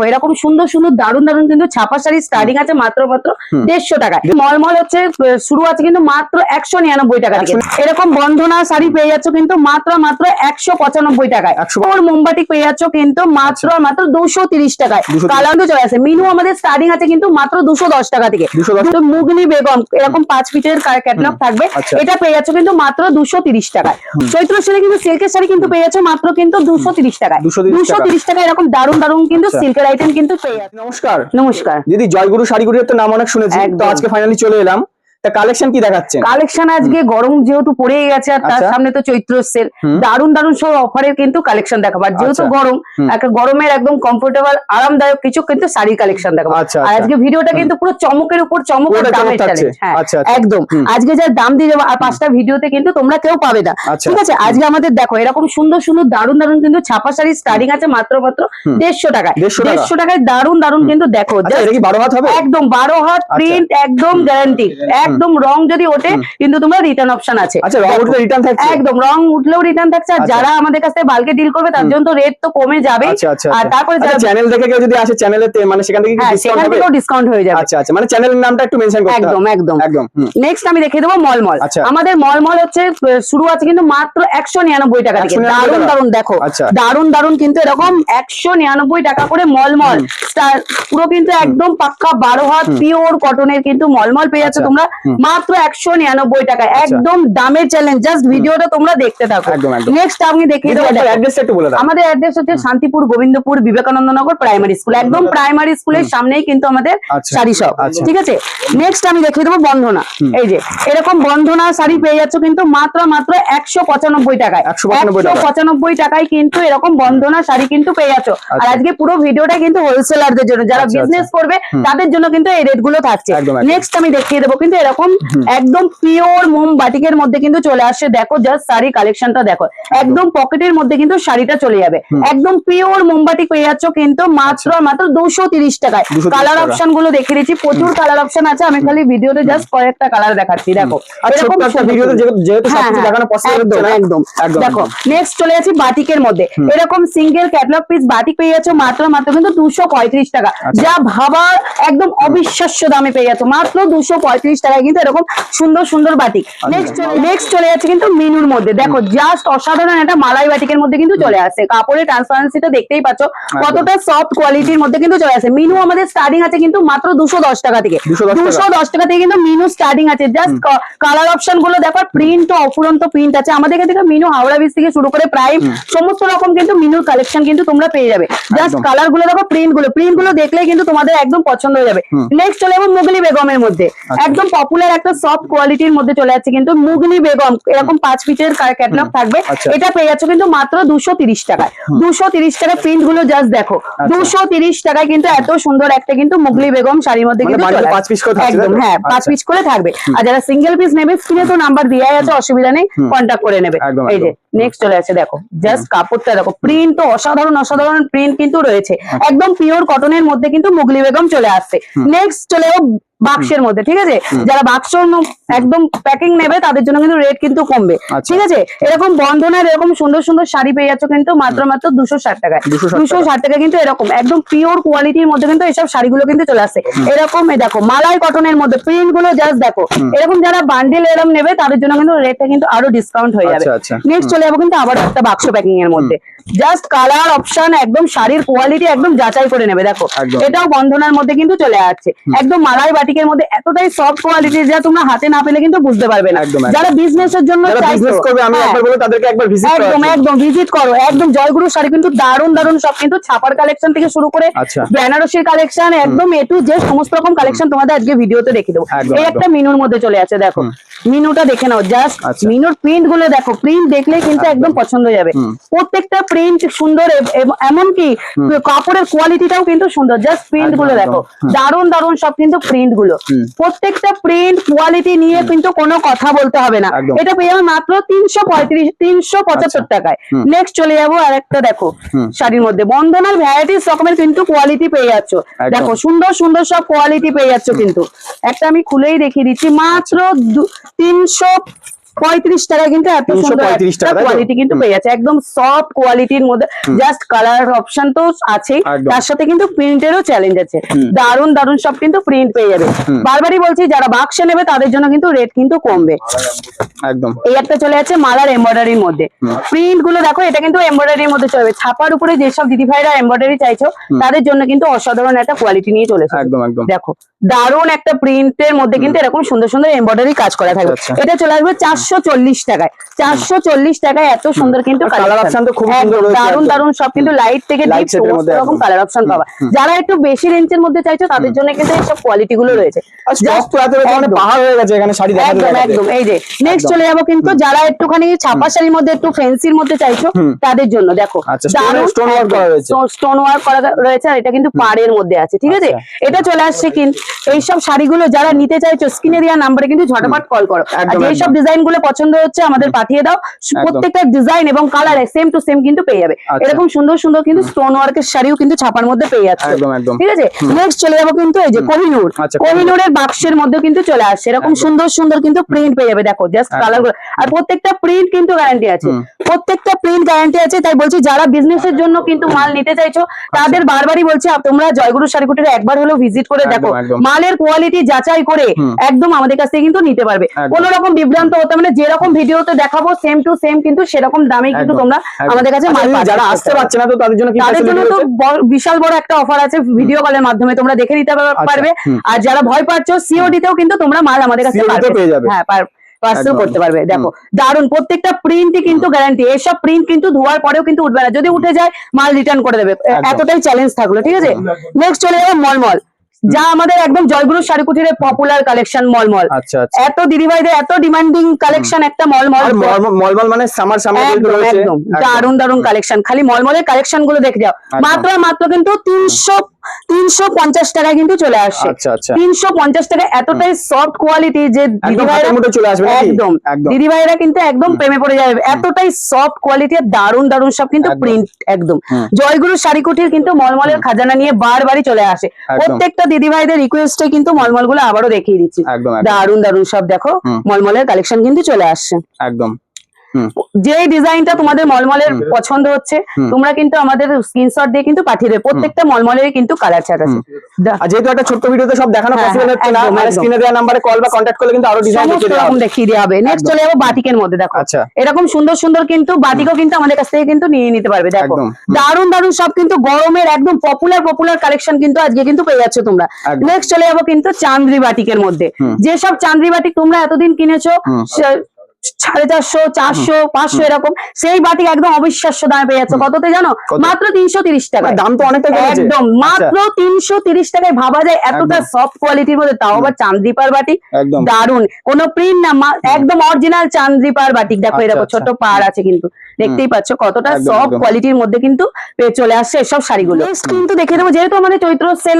এরকম সুন্দর সুন্দর দারুন দারুন কিন্তু ছাপা শাড়ি স্টার্টিং আছে মাত্র 150 টাকায়। মলমল হচ্ছে শুরু আছে কিন্তু মাত্র 199 টাকা থেকে। এরকম বন্ধনা শাড়ি পেয়ে যাচ্ছ কিন্তু মাত্র 195 টাকায়। ওর মোমবাটি পেয়ে যাচ্ছ কিন্তু মাত্র 230 টাকায়। কালার তো চলে আসে। মিনু আমাদের স্টার্টিং আছে কিন্তু মাত্র 210 টাকা থেকে। মুগনি বেগম এরকম 5 ফিটের ক্যাটালগ থাকবে, এটা পেয়ে যাচ্ছ কিন্তু মাত্র 230 টাকায়। চৈত্র সেলে কিন্তু সিল্কের শাড়ি কিন্তু পেয়ে যাচ্ছ মাত্র কিন্তু 230 টাকায়। 230 টাকা এরকম দারুন দারুন কিন্তু সিল্কের আইটেম কিন্তু পেয়ে যাচ্ছে। নমস্কার। নমস্কার দিদি, জয়গুরু শাড়িগুলির তো নাম অনেক শুনেছি, তো আজকে ফাইনালি চলে এলাম। তা কালেকশন কি দেখাচ্ছেন? কালেকশন আজকে গরম যেহেতু পড়ে গেছে আর তার সামনে তো চৈত্র সেল, দারুন দারুন সব অফারের কিন্তু কালেকশন দেখাবো। আর যেহেতু গরম, একটা গরমের একদম কমফোর্টেবল আরামদায়ক কিছু কিন্তু শাড়ির কালেকশন দেখাবো। আর আজকে ভিডিওটা কিন্তু পুরো চমকের উপর চমক আর দামের চ্যালেঞ্জ। হ্যাঁ একদম, আজকে যা দাম দিয়ে যাবো আর 5টা ভিডিওতে কিন্তু তোমরা কেউ পাবে না, ঠিক আছে? আজকে আমাদের দেখো এরকম সুন্দর সুন্দর দারুন দারুন কিন্তু ছাপা শাড়ি স্টার্টিং আছে মাত্র 150 টাকায়। 150 টাকায় দারুন দারুন কিন্তু দেখো, একদম 12 হাত প্রিন্ট, একদম গ্যারান্টি। একদম রং যদি ওঠে কিন্তু তোমরা রিটার্ন অপশন আছে। একদম রং উঠলেও রিটার্ন থাকছে। আর যারা আমাদের কাছে বালকে ডিল করবে তার জন্য তো রেট তো কমে যাবে। আর তারপরে যারা চ্যানেল দেখে কেউ যদি আসে চ্যানেলেতে, মানে সেখান থেকে ডিসকাউন্ট হয়ে যাবে। আচ্ছা, মানে চ্যানেলের নামটা একটু মেনশন করতে হবে। একদম একদম। নেক্সট আমি দেখিয়ে দেবো মলমল। আমাদের মলমল হচ্ছে শুরু আছে কিন্তু মাত্র 199 টাকা থেকে। দারুন দারুন দেখো, দারুন দারুন কিন্তু এরকম 199 টাকা করে মলমল পুরো কিন্তু একদম পাক্কা 12 হাত পিওর কটনের কিন্তু মলমল পেয়ে যাচ্ছে তোমরা মাত্র 199 টাকায়। একদম দামের চ্যালেঞ্জ, জাস্ট ভিডিওটা তোমরা দেখতে থাকো। নেক্সট আমি দেখিয়ে দেবো অ্যাড্রেসটা একটু বলে দাও। আমাদের অ্যাড্রেস হচ্ছে শান্তিপুর গোবিন্দপুর বিবেকানন্দ নগর প্রাইমারি স্কুল। একদম প্রাইমারি স্কুলের সামনেই কিন্তু আমাদের শাড়ি শপ, ঠিক আছে? নেক্সট আমি দেখিয়ে দেবো বন্ধনা। এই যে এরকম বন্ধনা শাড়ি পেয়ে যাচ্ছ কিন্তু মাত্র 195 টাকায়। 195 টাকায় কিন্তু এরকম বন্ধনা শাড়ি কিন্তু পেয়ে যাচ্ছ। আর আজকে পুরো ভিডিওটা কিন্তু হোলসেলারদের জন্য, যারা বিজনেস করবে তাদের জন্য কিন্তু এই রেট গুলো থাকছে। নেক্সট আমি দেখিয়ে দেবো কিন্তু এরকম একদম পিওর মোম বাটিকের মধ্যে কিন্তু চলে আসছে। দেখো জাস্ট শাড়ি কালেকশনটা দেখো, একদম পকেটের মধ্যে কিন্তু শাড়িটা চলে যাবে। একদম পিওর মোমবাটি পেয়ে যাচ্ছ কিন্তু মাত্র 230 টাকায়। কালার অপশন গুলো দেখে দিচ্ছি, প্রচুর কালার অপশন আছে। আমি খালি ভিডিওতে জাস্ট কয়েকটা কালার দেখাচ্ছি। দেখো একদম দেখো। নেক্সট চলে যাচ্ছি বাটিকের মধ্যে। এরকম সিঙ্গেল ক্যাটালগ পিস বাটিক পেয়ে যাচ্ছ মাত্র কিন্তু 235 টাকা। যা ভাবার একদম অবিশ্বাস্য দামে পেয়ে যাচ্ছ মাত্র 235 টাকায় কিন্তু এরকম সুন্দর সুন্দর বাটিক। নেক্সট চলে যাচ্ছে কিন্তু মিনুর মধ্যে। দেখো জাস্ট অসাধারণ একটা মালাই বাটিকের মধ্যে কিন্তু চলে আসে। কাপড়ের ট্রান্সপারেন্সিটা দেখতেই পাচ্ছ কতটা সফট কোয়ালিটির মধ্যে কিন্তু চলে আসে। মিনু আমাদের স্টার্টিং আছে কিন্তু মাত্র 210 টাকা থেকে। 210 টাকা থেকে কিন্তু মিনু স্টার্টিং আছে। জাস্ট কালার অপশন গুলো দেখো, প্রিন্ট অফুরন্ত প্রিন্ট আছে। আমাদের কাছে মিনু হাওড়া ব্রিজ থেকে শুরু করে প্রাইম সমস্ত রকম কিন্তু মিনুর কালেকশন কিন্তু তোমরা পেয়ে যাবে। জাস্ট কালার গুলো দেখো, প্রিন্ট গুলো দেখলে কিন্তু তোমাদের একদম পছন্দ হয়ে যাবে। নেক্সট চলে যাবো মুগলি বেগমের মধ্যে। একদম পপুলার একটা সফট কোয়ালিটির মধ্যে চলে যাচ্ছে কিন্তু মুগলি বেগম এরকম 5 ফিটের ক্যাটালগ থাকবে, এটা পেয়ে যাচ্ছ কিন্তু মাত্র 230 টাকায়। 230 টাকা প্রিন্ট গুলো জাস্ট দেখো, 230 টাকায় কিন্তু এত সুন্দর একটা কিন্তু মুগলি বেগম শাড়ির মধ্যে কিন্তু একদম 5 পিস করে থাকবে। আর যারা সিঙ্গেল পিস নেবে স্ক্রিনে তো নাম্বার দেওয়া আছে, অসুবিধা নেই, কন্ট্যাক্ট করে নেবে। এই যে নেক্সট চলে আসে দেখো, জাস্ট কাপড়টা দেখো, প্রিন্ট তো অসাধারণ অসাধারণ প্রিন্ট কিন্তু রয়েছে। একদম পিওর কটনের মধ্যে কিন্তু মুগলি বেগম চলে আসছে। নেক্সট চলে বাক্সের মধ্যে, ঠিক আছে? যারা বাক্স একদম প্যাকিং নেবে তাদের জন্য কিন্তু রেট কিন্তু কমবে, ঠিক আছে? এরকম বন্ধনের এরকম সুন্দর সুন্দর শাড়ি পেয়ে যাচ্ছ কিন্তু মাত্র 260 টাকায়। 260 টাকা কিন্তু এরকম একদম পিওর কোয়ালিটির মধ্যে কিন্তু এইসব শাড়িগুলো কিন্তু চলে আসছে। এরকম দেখো মালাই কটনের মধ্যে প্রিন্ট গুলো জাস্ট দেখো। এরকম যারা বান্ডিল এরকম নেবে তাদের জন্য কিন্তু রেটটা কিন্তু আরো ডিসকাউন্ট হয়ে যাবে। নেক্সট চলে যাবো কিন্তু আবার একটা বাক্স প্যাকিং এর মধ্যে। জাস্ট কালার অপশন একদম শাড়ির কোয়ালিটি একদম যাচাই করে নেবে। দেখো এটাও বন্ধনার মধ্যে কিন্তু চলে আসছে। একদম মালাই বাটিকের মধ্যে এতটাই সফট কোয়ালিটি যা তোমরা হাতে না পেলে কিন্তু বুঝতে পারবে না। যারা বিজনেসের জন্য একদম ভিজিট করো। একদম জয়গুরু শাড়ি কিন্তু দারুন দারুন সব কিন্তু ছাপার কালেকশন থেকে শুরু করে বেনারসির কালেকশন একদম এ টু জেড সমস্ত রকম কালেকশন তোমাদের আজকে ভিডিওতে দেখে দেবো। এই একটা মিনুর মধ্যে চলে আছে, দেখো মিনুটা দেখে নাও। জাস্ট মিনুর প্রিন্ট গুলো দেখো, প্রিন্ট দেখলে কিন্তু একদম পছন্দ হয়ে যাবে। প্রত্যেকটা প্রিন্ট সুন্দর, এমনকি কাপড়ের কোয়ালিটিটাও কিন্তু সুন্দর। জাস্ট প্রিন্ট গুলো দেখো, দারুন দারুন সব কিন্তু প্রিন্ট গুলো। প্রত্যেকটা প্রিন্ট কোয়ালিটি নিয়ে কিন্তু কোনো কথা বলতে হবে না। এটা পেয়ে যাবো মাত্র 375 টাকায়। নেক্সট চলে যাবো আর একটা দেখো শাড়ির মধ্যে বন্ধনার ভ্যারাইটিস রকমের কিন্তু কোয়ালিটি পেয়ে যাচ্ছ। দেখো সুন্দর সুন্দর সব কোয়ালিটি পেয়ে যাচ্ছ কিন্তু। একটা আমি খুলেই দেখিয়ে দিচ্ছি, মাত্র 35 টাকায় কিন্তু এত সুন্দর 335 টাকা, তাই তো? কোয়ালিটি কিন্তু পেয়ে যাচ্ছে, একদম সফট কোয়ালিটির মধ্যে। জাস্ট কালার অপশন তো আছেই, একদম। তার সাথে কিন্তু প্রিন্টেরও চ্যালেঞ্জ আছে। দারুন দারুন সব কিন্তু প্রিন্ট পেয়ে যাবে। বারবারই বলছি যারা বাক্সে নেবে তাদের জন্য কিন্তু রেট কিন্তু কমবে। একদম এই একটা চলে যাচ্ছে মালার এমব্রয়ডারির মধ্যে। প্রিন্ট গুলো দেখো, এটা কিন্তু এমব্রয়ডারির মধ্যে চলবে। ছাপার উপরে যেসব দিদি ভাইরা এমব্রয়ডারি চাইছো তাদের জন্য কিন্তু অসাধারণ একটা কোয়ালিটি নিয়ে চলেছে। একদম একদম দেখো দারুন একটা প্রিন্টের মধ্যে কিন্তু এরকম সুন্দর সুন্দর এমব্রয়ডারি কাজ করা থাকবে। আচ্ছা। এটা চলে আসবে 440 টাকায়। 440 টাকায় এত সুন্দর কিন্তু কালার অপশন তো খুব সুন্দর রয়েছে, দারুন একদম। দারুন সব কিন্তু লাইট থেকে Light ডিপ shade এর মধ্যে রকম একদম। কালার অপশন পাবা। যারা একটু বেশি রেঞ্জের মধ্যে চাইছো তাদের জন্য কিন্তু এইসব কোয়ালিটি গুলো রয়েছে। আর স্টক তো এত মানে একদম। পাহাড় হয়ে গেছে এখানে শাড়ি দেখাতে একদম দেখাতে। একদম। এই যে নেক্সট একদম। চলে যাবো কিন্তু যারা একটুখানি ছাপা শাড়ির মধ্যে একটু ফ্যান্সির মধ্যে চাইছো তাদের জন্য দেখো আচ্ছা, stone work করা রয়েছে। স্টোন ওয়ার্ক করা রয়েছে, আর এটা কিন্তু পাড়ের মধ্যে আছে, ঠিক আছে? আচ্ছা। এটা চলে আসছে কিন্তু এইসব শাড়িগুলো যারা নিতে চাইছো স্ক্রিনে দেওয়া নাম্বারে কিন্তু ঝটপট কল করো। আর একদম, যেসব একদম। ডিজাইন গুলো পছন্দ হচ্ছে আমাদের পাঠিয়ে দাও। প্রত্যেকটা ডিজাইন এবং কালার সেম টু সেম কিন্তু পেয়ে যাবে। আচ্ছা। এরকম সুন্দর সুন্দর কিন্তু স্টোন ওয়ার্কের শাড়িও কিন্তু ছাপার মধ্যে পেয়ে যাচ্ছে, একদম, একদম। ঠিক আছে? নেক্সট চলে যাবো কিন্তু এই যে কোহিনূর। আচ্ছা, কোহিনূরের বাক্সের মধ্যে কিন্তু চলে আসছে এরকম সুন্দর সুন্দর কিন্তু প্রিন্ট পেয়ে যাবে। দেখো জাস্ট কালার গুলো, আর প্রত্যেকটা প্রিন্ট কিন্তু গ্যারান্টি আছে। প্রত্যেকটা প্রিন্ট গ্যারান্টি আছে। তাই বলছি যারা বিজনেসের জন্য কিন্তু মাল নিতে চাইছো তাদের বারবারই বলছি তোমরা জয়গুরু শাড়িকুটির একবার হলেও ভিজিট করে একদম, দেখো, একদম। মালের কোয়ালিটি যাচাই করে একদম আমাদের কাছ থেকে কিন্তু নিতে পারবে। একদম। কোনো রকম বিভ্রান্ত হতে মানে যেরকম ভিডিওতে দেখাবো সেম টু সেম কিন্তু সেরকম দামে কিন্তু একদম, তোমরা একদম। আমাদের কাছে মাল আচ্ছা, পাচ্ছ। যারা আসতে পারছে না তো তাদের জন্য কি তাদের জন্য facility তো রয়েছে? বিশাল বড় একটা অফার আছে, ভিডিও কলের মাধ্যমে তোমরা দেখে নিতে পারবে। আর যারা ভয় পাচ্ছ সিওডি তেও কিন্তু তোমরা মাল আমাদের কাছে COD তে পেয়ে যাবে। হ্যাঁ পার্সেল একদম। করতে পারবে। দেখো দারুন প্রত্যেকটা প্রিন্টই কিন্তু গ্যারান্টি। এসব প্রিন্ট কিন্তু ধোয়ার পরেও কিন্তু উঠবে না, যদি উঠে যায় মাল রিটার্ন করে দেবে। একদম। এতটাই চ্যালেঞ্জ থাকলো, ঠিক আছে? নেক্সট চলে যাবো মলমল, যা আমাদের একদম জয়গুরু শাড়িকুটির পপুলার কালেকশন মলমল। আচ্ছা আচ্ছা। এত দিদিভাইদের এত ডিমান্ডিং কালেকশন একটা মলমল। আর মলমল মানে সামার সামনে কিন্তু একদম রয়েছে। একদম দারুন দারুন কালেকশন। খালি মলমলের কালেকশন গুলো দেখে যাও। মাত্র মাত্র কিন্তু 350 টাকায় কিন্তু চলে আসছে। আচ্ছা আচ্ছা। 350 টাকা, এতটাই সফট কোয়ালিটি যে দিদিভাইরা হাতের মধ্যে চলে আসবে নাকি? একদম একদম। দিদিভাইরা কিন্তু একদম প্রেমে পড়ে যাবে। এতটাই সফট কোয়ালিটি আর দারুন দারুন সব কিন্তু একদম। প্রিন্ট একদম। জয়গুরু শাড়িকুটির কিন্তু মলমলের খাজানা নিয়ে বারবারই চলে আসে। প্রত্যেকটা দিদিভাইদের রিকোয়েস্টে কিন্তু মলমল গুলো আবারও দেখিয়ে দিচ্ছি। একদম একদম। দারুন দারুন সব দেখো মলমলের কালেকশন কিন্তু চলে আসছে। একদম। যে ডিজাইনটা তোমাদের মলমলের পছন্দ হচ্ছে তোমরা কিন্তু আমাদের স্ক্রিনশট দিয়ে কিন্তু পাঠিয়ে দেবে। প্রত্যেকটা মলমলের কিন্তু কালার চার্ট আছে। আর যেহেতু একটা ছোট্ট ভিডিওতে সব দেখানো হ্যাঁ, পসিবল হচ্ছে না, একদম, মানে একদম। স্ক্রিনে দেওয়া নাম্বারে কল বা কন্টাক্ট করলে কিন্তু আরো ডিজাইন সমস্ত দেখিয়ে দেওয়া রকম হবে। দেখিয়ে দেওয়া হবে। নেক্সট চলে যাবো বাটিকের মধ্যে। দেখো আচ্ছা। এরকম সুন্দর সুন্দর কিন্তু বাটিকও কিন্তু আমাদের কাছ থেকে কিন্তু নিয়ে নিতে পারবে। দেখো একদম। দারুন দারুন সব কিন্তু গরমের একদম পপুলার কালেকশন কিন্তু আজকে কিন্তু পেয়ে যাচ্ছ তোমরা। একদম। নেক্সট চলে যাবো কিন্তু চান্দ্রি বাটিকের মধ্যে। যেসব চান্দ্রি বাটিক তোমরা এতদিন কিনেছো 450, 400, 500 এরকম, সেই বাটিক একদম অবিশ্বাস্য দামে পেয়ে যাচ্ছে। কততে জানো? কত? মাত্র 330 টাকা। দাম তো অনেকটা কমেছে। একদম মাত্র 330 টাকায় ভাবা যায় এতটা সফট কোয়ালিটির মধ্যে, তাও আবার চান্দ্রিপার বাটিক। একদম। দারুন, কোনো প্রিন্ট না, একদম অরিজিনাল চান্দ্রিপার বাটিক। দেখো আচ্ছা, এরকম আচ্ছা। ছোট পাড় আছে কিন্তু, দেখতেই পাচ্ছ কতটা একদম, সফট একদম। কোয়ালিটির মধ্যে কিন্তু চলে আসছে এসব শাড়িগুলো। Next কিন্তু দেখে দেবো, যেহেতু আমাদের চৈত্র সেল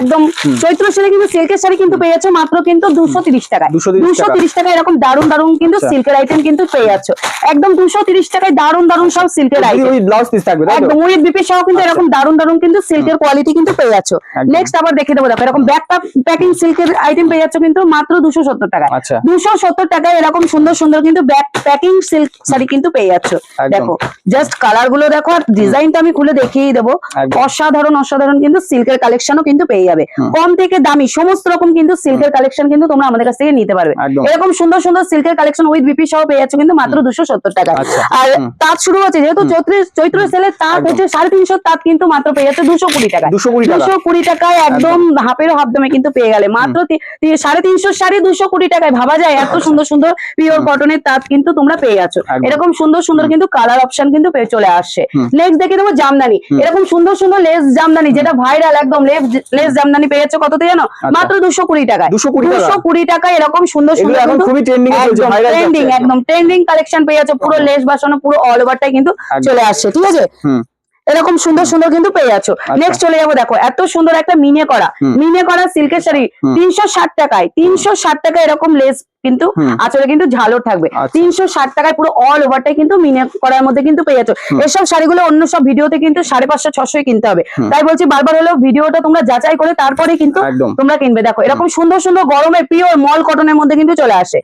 একদম চৈত্র সেলে কিন্তু সিল্কের শাড়ি কিন্তু পেয়ে যাচ্ছ মাত্র কিন্তু 230 টাকায়। 230 টাকা এরকম দারুন দারুন কিন্তু আচ্ছা। সিল্কের আইটেম কিন্তু পেয়ে যাচ্ছ একদম 230 টাকায়। দারুন দারুন সব সিল্কের আইটেম, ওই ব্লাউজ পিস থাকবে তাই তো? একদম উইথ বিপি সহ কিন্তু এরকম দারুন দারুন কিন্তু সিল্কের কোয়ালিটি কিন্তু পেয়ে যাচ্ছ। একদম। নেক্সট আবার দেখে দেবো, দেখো এরকম ব্যাক প্যাকিং সিল্কের আইটেম পেয়ে যাচ্ছ কিন্তু মাত্র 270 টাকায়। আচ্ছা। 270 টাকায় এরকম সুন্দর সুন্দর কিন্তু ব্যাক প্যাকিং সিল্ক শাড়ি কিন্তু পেয়ে যাচ্ছ। একদম। দেখো জাস্ট কালার গুলো দেখো, আর ডিজাইনটা আমি খুলে দেখিয়ে দেবো। একদম। অসাধারণ অসাধারণ কিন্তু সিল্কের কালেকশনও কিন্তু পেয়ে যাবে। কম থেকে দামি সমস্ত রকম কিন্তু সিল্কের কালেকশন কিন্তু তোমরা আমাদের কাছ থেকে নিতে পারবে। একদম। এরকম সুন্দর সুন্দর সিল্কের কালেকশন উইথ বিপি সহ পেয়ে যাচ্ছ কিন্তু মাত্র 270 টাকায়। আচ্ছা। আর তাঁত শুরু হচ্ছে, যেহেতু চৈত্র সেলে তাঁত হচ্ছে 350 তাঁত কিন্তু মাত্র পেয়ে যাচ্ছে 220 টাকায়। 220 টাকা। 220 টাকায় একদম হাফেরও হাফ দামে কিন্তু পেয়ে গেলে মাত্র 350 শাড়ি 220 টাকায়। ভাবা যায় এত সুন্দর সুন্দর পিওর কটনের তাঁত কিন্তু তোমরা পেয়ে যাচ্ছ। একদম। এরকম সুন্দর সুন্দর কিন্তু কালার অপশন কিন্তু পেয়ে চলে আসছে। নেক্সট দেখে দেবো জামদানি। এরকম সুন্দর সুন্দর লেস জামদানি, যেটা ভাইরাল একদম লেস জামদানি পেয়ে যাচ্ছে কততে জানো? মাত্র 220 টাকায়। 220 টাকায় এরকম সুন্দর এগুলো সুন্দর এখন কিন্তু খুবই ট্রেন্ডিং এ চলছে, ভাইরাল ট্রেন্ডিং একদম ট্রেন্ডিং কালেকশন পেয়ে যাচ্ছে। পুরো লেস বাসানো পুরো অল ওভারটাই কিন্তু চলে আসছে, ঠিক আছে? এরকম সুন্দর সুন্দর কিন্তু পেয়ে যাচ্ছ। নেক্সট চলে যাবো, দেখো এত সুন্দর একটা মিনে করা সিল্কের শাড়ি 360 টাকায়। 360 টাকায় এরকম লেস কিন্তু হুম। আঁচলে কিন্তু ঝালর থাকবে। আচ্ছা। 360 টাকায় পুরো অল ওভারটাই কিন্তু মিনে করার মধ্যে কিন্তু পেয়ে যাচ্ছ। এসব শাড়িগুলো অন্য সব ভিডিওতে কিন্তু 550 600 কিনতে হবে। তাই বলছি বারবার হলেও ভিডিওটা তোমরা যাচাই করে তারপরে কিন্তু একদম। তোমরা কিনবে। দেখো এরকম সুন্দর সুন্দর গরমের পিওর মল কটনের মধ্যে কিন্তু চলে আসে,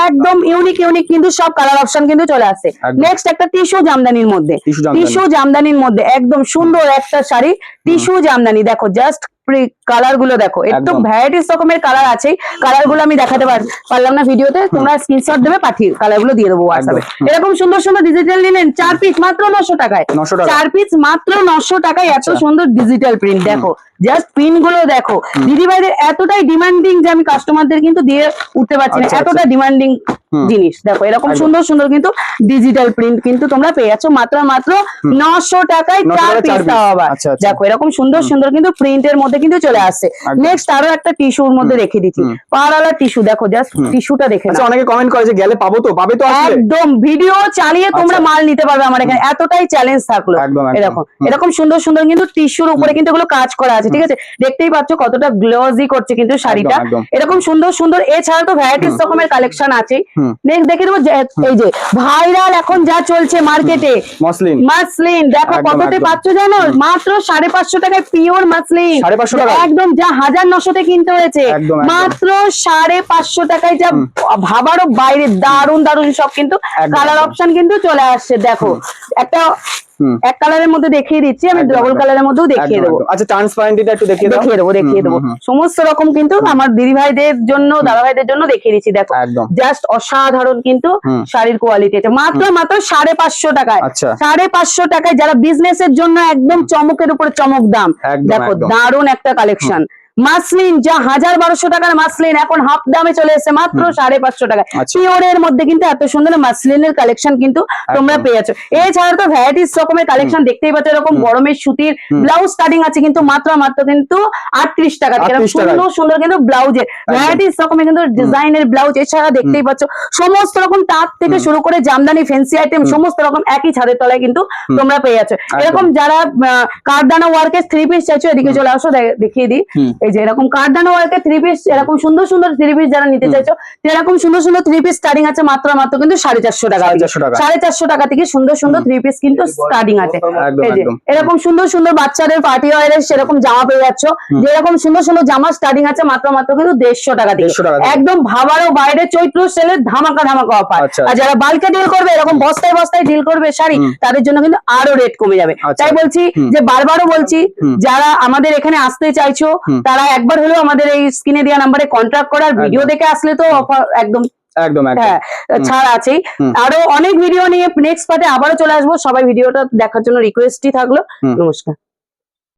একদম ইউনিক ইউনিক কিন্তু সব কালার অপশন কিন্তু চলে আসে। একদম। নেক্সট একটা টিস্যু জামদানির মধ্যে, টিস্যু জামদানি। টিস্যু জামদানির মধ্যে একদম সুন্দর একটা শাড়ি টিস্যু জামদানি। দেখো জাস্ট কালার গুলো দেখো, একটু একদম। ভ্যারাইটিস রকমের কালার আছে। কালার গুলো আমি দেখাতে পারলাম না ভিডিওতে, তোমরা স্ক্রিনশট দেবে পাঠিয়ে কালার গুলো দিয়ে দেবো হোয়াটসঅ্যাপে। এরকম সুন্দর সুন্দর ডিজিটাল নিলেন 4 পিস মাত্র 900 টাকায়। 900 টাকা। 4 পিস মাত্র 900 টাকায় এত সুন্দর ডিজিটাল প্রিন্ট। দেখো জাস্ট প্রিন্ট গুলো দেখো, দিদি ভাইদের এতটাই ডিমান্ডিং যে আমি কাস্টমারদের কিন্তু দিয়ে উঠতে পারছি না, আচ্ছা, এতটা ডিমান্ডিং জিনিস। দেখো এরকম সুন্দর সুন্দর কিন্তু ডিজিটাল প্রিন্ট কিন্তু তোমরা পেয়ে যাচ্ছ মাত্র মাত্র 900 টাকায় 4 পিস দাও আবার। আচ্ছা, আচ্ছা। দেখো এরকম সুন্দর সুন্দর কিন্তু প্রিন্টের মধ্যে কিন্তু চলে আসছে। নেক্সট আরো একটা টিস্যুর মধ্যে রেখে দিচ্ছি, পাড়ালা টিস্যু। দেখো জাস্ট টিস্যুটা দেখে আচ্ছা, নাও। অনেকে কমেন্ট করে যে গেলে পাবো তো, পাবে তো আসলে? একদম ভিডিও চালিয়ে তোমরা মাল নিতে পারবে আমার এখানে, এতটাই চ্যালেঞ্জ থাকলো। একদম, একদম। এরকম এরকম সুন্দর সুন্দর কিন্তু টিস্যুর উপরে কিন্তু এগুলো কাজ করা আছে, ঠিক আছে? দেখতেই পাচ্ছ কতটা গ্লজি করছে কিন্তু শাড়িটা। একদম। এরকম সুন্দর সুন্দর এছাড়া তো ভ্যারাইটিস রকমের কালেকশন আছে। নেক্সট দেখে দেবো এই যে ভাইরাল এখন যা চলছে মার্কেটে মসলিন। মাসলিন। দেখো একদম, কততে একদম। পাচ্ছ জানো? মাত্র 550 টাকায় পিওর মাসলিন। 550 টাকায়? একদম যা 1900 তে কিনতে হয়েছে, একদম, একদম। মাত্র 550 টাকায় যা ভাবারও বাইরে দারুন দারুন সব কিন্তু কালার অপশন কিন্তু চলে আসছে। দেখো একটা এক কালারের মধ্যে দেখিয়ে দিচ্ছি, আমি একদম, ডবল একদম। কালারের মধ্যেও দেখিয়ে একদম, দেবো। একদম। আচ্ছা, ট্রান্সপারেন্টটা একটু দেখিয়ে দাও। দেখিয়ে দেবো সমস্ত রকম কিন্তু আমার দিদি ভাইদের জন্য দাদা ভাইদের জন্য দেখিয়ে দিচ্ছি। দেখো একদম। জাস্ট অসাধারণ কিন্তু শাড়ির কোয়ালিটি আছে মাত্র মাত্র 550 টাকায়। আচ্ছা। 550 টাকায় যারা বিজনেস এর জন্য একদম চমকের উপরে চমক দাম। একদম, দেখো একদম। দারুণ একটা কালেকশন মাসলিন, যা 1200 টাকার মাসলিন এখন হাফ দামে চলে এসেছে মাত্র 550 টাকায়। আচ্ছা। পিওরের মধ্যে কিন্তু এত সুন্দর মাসলিনের কালেকশন কিন্তু তোমরা পেয়ে যাচ্ছ। এছাড়া তো ভ্যারাইটিস রকমের কালেকশন দেখতেই পাচ্ছ, এরকম গরমের সুতির ব্লাউজ স্টার্টিং আছে কিন্তু মাত্র মাত্র কিন্তু 38 টাকা থেকে। 38 টাকায়। সুন্দর সুন্দর কিন্তু ব্লাউজের ভ্যারাইটিস রকমের কিন্তু ডিজাইনের ব্লাউজ। এছাড়া দেখতেই পাচ্ছ সমস্ত রকম তাঁত থেকে শুরু করে জামদানি ফ্যান্সি আইটেম সমস্ত রকম একই ছাদের তলায় কিন্তু তোমরা পেয়ে যাচ্ছ। এরকম যারা কারদানা ওয়ার্কের 3 পিস চাইছো এদিকে চলে আসো, দেখিয়ে দিই। এই যে এরকম কারদানা ওয়ার্কের 3 পিস, এরকম সুন্দর সুন্দর 3 পিস যারা নিতে চাইছো, এরকম সুন্দর সুন্দর 3 পিস স্টার্টিং আছে মাত্র মাত্র কিন্তু 450 টাকা। 450 টাকা থেকে সুন্দর সুন্দর 3 পিস কিন্তু স্টার্টিং আছে। একদম, এই যে একদম। এরকম সুন্দর সুন্দর বাচ্চাদের পার্টি ওয়্যারের সেরকম জামা পেয়ে যাচ্ছ, যেরকম সুন্দর সুন্দর জামা স্টার্টিং আছে মাত্র মাত্র কিন্তু 150 টাকা থেকে। 150 টাকা থেকে। একদম ভাবারও বাইরে চৈত্র সেলের ধামাকা ধামাকা অফার। আচ্ছা। আর যারা বাল্কে ডিল করবে, এরকম বস্তায় বস্তায় ডিল করবে শাড়ি, তাদের জন্য কিন্তু আরো রেট কমে যাবে। আচ্ছা। তাই বলছি যে বারবারও বলছি, যারা আমাদের এখানে আসতে চাইছো তারা একবার হলেও আমাদের এই স্ক্রিনে দেওয়া নাম্বারে কন্ট্যাক্ট করার, ভিডিও দেখে আসলে তো অফার একদম একদম, একদম। হ্যাঁ ছাড় আছেই। আরো অনেক ভিডিও নিয়ে নেক্সট পার্টে আবারও চলে আসবো। সবাই ভিডিওটা দেখার জন্য রিকোয়েস্টই থাকলো। নমস্কার।